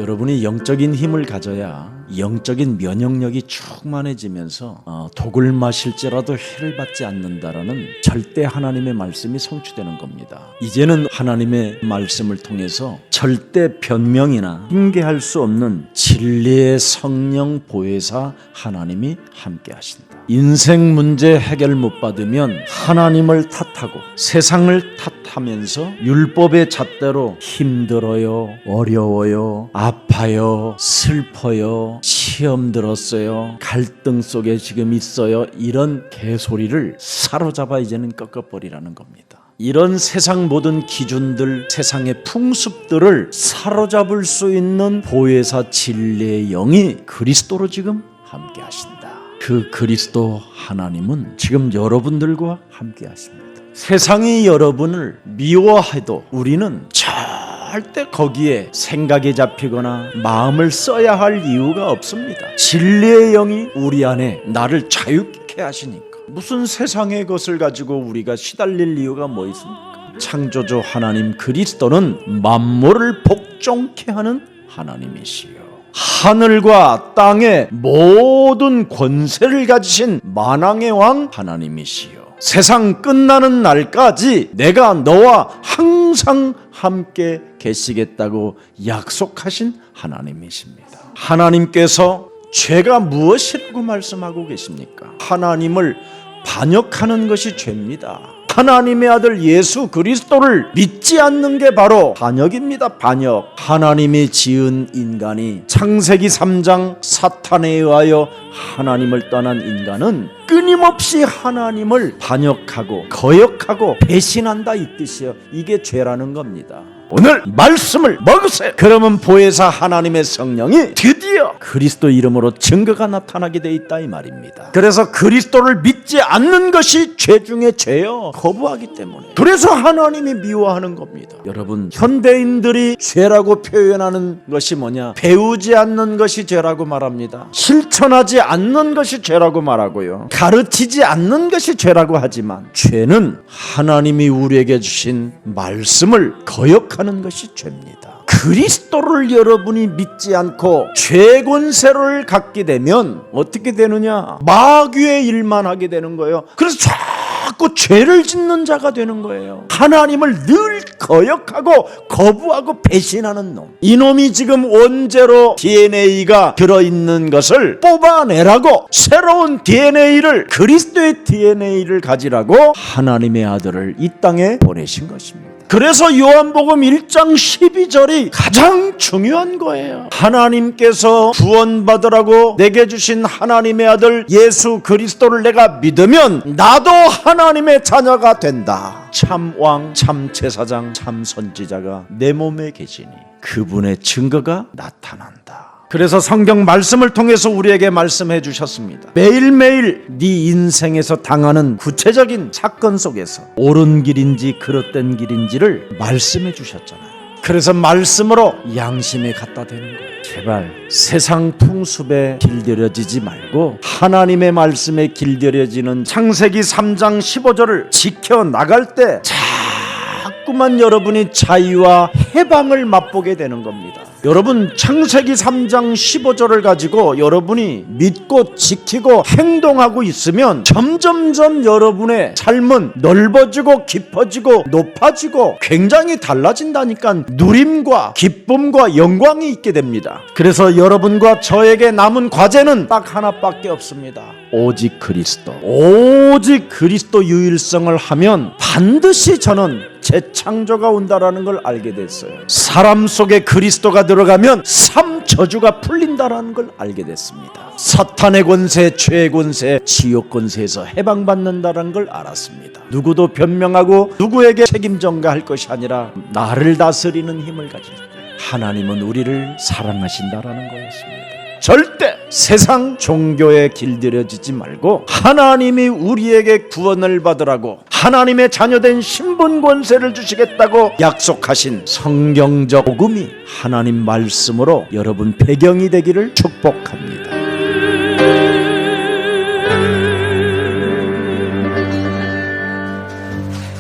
여러분이 영적인 힘을 가져야 영적인 면역력이 충만해지면서 독을 마실지라도 해를 받지 않는다라는 절대 하나님의 말씀이 성취되는 겁니다. 이제는 하나님의 말씀을 통해서 절대 변명이나 핑계할 수 없는 진리의 성령 보혜사 하나님이 함께 하신다. 인생 문제 해결 못 받으면 하나님을 탓하고 세상을 탓하면서 율법의 잣대로 힘들어요, 어려워요, 아파요, 슬퍼요, 시험 들었어요, 갈등 속에 지금 있어요, 이런 개소리를 사로잡아 이제는 꺾어버리라는 겁니다. 이런 세상 모든 기준들, 세상의 풍습들을 사로잡을 수 있는 보혜사 진리의 영이 그리스도로 지금 함께 하신다. 그 그리스도 하나님은 지금 여러분들과 함께 하십니다. 세상이 여러분을 미워해도 우리는 절대 거기에 생각이 잡히거나 마음을 써야 할 이유가 없습니다. 진리의 영이 우리 안에 나를 자유케 하시니까 무슨 세상의 것을 가지고 우리가 시달릴 이유가 뭐 있습니까? 창조주 하나님 그리스도는 만물을 복종케 하는 하나님이시요, 하늘과 땅의 모든 권세를 가지신 만왕의 왕 하나님이시요, 세상 끝나는 날까지 내가 너와 항상 함께 계시겠다고 약속하신 하나님이십니다. 하나님께서 죄가 무엇이라고 말씀하고 계십니까? 하나님을 반역하는 것이 죄입니다. 하나님의 아들 예수 그리스도를 믿지 않는 게 바로 반역입니다. 반역. 하나님이 지은 인간이 창세기 3장 사탄에 의하여 하나님을 떠난 인간은 끊임없이 하나님을 반역하고 거역하고 배신한다 이 뜻이요. 이게 죄라는 겁니다. 오늘 말씀을 먹으세요. 그러면 보혜사 하나님의 성령이 드디어 그리스도 이름으로 증거가 나타나게 돼 있다 이 말입니다. 그래서 그리스도를 믿지 않는 것이 죄 중에 죄요. 거부하기 때문에. 그래서 하나님이 미워하는 겁니다. 여러분, 현대인들이 죄라고 표현하는 것이 뭐냐? 배우지 않는 것이 죄라고 말합니다. 실천하지 않는 것이 죄라고 말하고요, 가르치지 않는 것이 죄라고 하지만 죄는 하나님이 우리에게 주신 말씀을 거역하는 것이 죄입니다. 그리스도를 여러분이 믿지 않고 죄 권세를 갖게 되면 어떻게 되느냐? 마귀의 일만 하게 되는 거예요. 그래서 자꾸 죄를 짓는 자가 되는 거예요. 하나님을 늘 거역하고 거부하고 배신하는 놈. 이놈이 지금 원죄로 DNA가 들어있는 것을 뽑아내라고 새로운 DNA를, 그리스도의 DNA를 가지라고 하나님의 아들을 이 땅에 보내신 것입니다. 그래서 요한복음 1장 12절이 가장 중요한 거예요. 하나님께서 구원받으라고 내게 주신 하나님의 아들 예수 그리스도를 내가 믿으면 나도 하나님의 자녀가 된다. 참 왕, 참 제사장, 참 선지자가 내 몸에 계시니 그분의 증거가 나타난다. 그래서 성경 말씀을 통해서 우리에게 말씀해 주셨습니다. 매일매일 네 인생에서 당하는 구체적인 사건 속에서 옳은 길인지 그릇된 길인지를 말씀해 주셨잖아요. 그래서 말씀으로 양심에 갖다 대는 거예요. 제발 세상 풍습에 길들여지지 말고 하나님의 말씀에 길들여지는 창세기 3장 15절을 지켜나갈 때 자꾸만 여러분이 자유와 해방을 맛보게 되는 겁니다. 여러분, 창세기 3장 15절을 가지고 여러분이 믿고 지키고 행동하고 있으면 점점점 여러분의 삶은 넓어지고 깊어지고 높아지고 굉장히 달라진다니까. 누림과 기쁨과 영광이 있게 됩니다. 그래서 여러분과 저에게 남은 과제는 딱 하나밖에 없습니다. 오직 그리스도. 오직 그리스도 유일성을 하면 반드시 저는 재창조가 온다라는 걸 알게 됐어요. 사람 속에 그리스도가 들어가면 삶 저주가 풀린다라는 걸 알게 됐습니다. 사탄의 권세, 죄의 권세, 지옥 권세에서 해방받는다라는 걸 알았습니다. 누구도 변명하고 누구에게 책임 전가할 것이 아니라 나를 다스리는 힘을 가질 때 하나님은 우리를 사랑하신다라는 거였습니다. 절대 세상 종교에 길들여지지 말고 하나님이 우리에게 구원을 받으라고 하나님의 자녀된 신분 권세를 주시겠다고 약속하신 성경적 복음이 하나님 말씀으로 여러분 배경이 되기를 축복합니다.